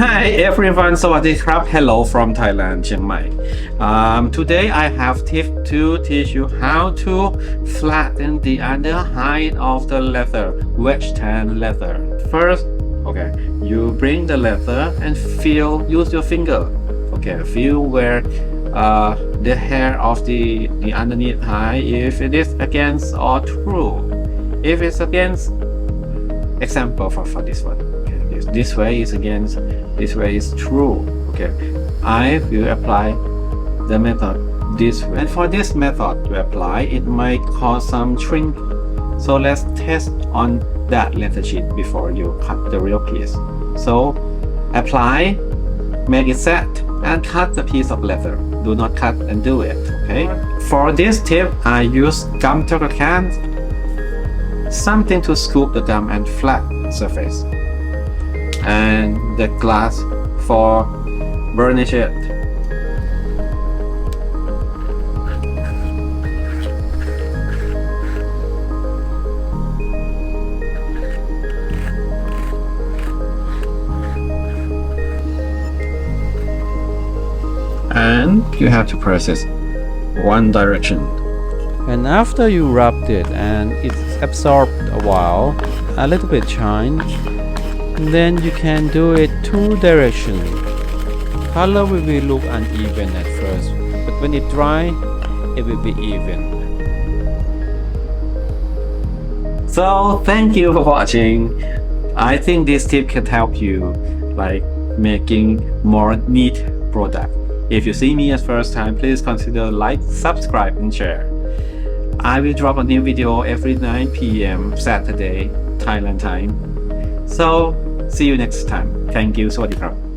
Hi everyone, สวัสดีครับ Hello from Thailand, Chiang Mai. Today I have tip to teach you how to flatten the underside of the leather, wedge tan leather. First, okay, you bring the leather and use your finger. Okay, feel where the hair of the underneath high, if it is against or true. If it's against, example for this one. This way is against, this way is true. Okay, I will apply the method this way, and for this method to apply, it might cause some shrink. So let's test on that leather sheet before you cut the real piece. So apply, make it set, and cut the piece of leather. Do not cut and do it. Okay, for this tip I use gum turtle can, something to scoop the gum and flat surface, and the glass for burnish it. And you have to press it one direction. And after you rubbed it and it's absorbed a while, a little bit shine, then you can do it two directions. Color will look uneven at first, but when it dry, it will be even. So thank you for watching. I think this tip can help you like making more neat product. If you see me as first time, please consider like, subscribe and share. I will drop a new video every 9 p.m. Saturday, Thailand time. So see you next time. Thank you. สวัสดีครับ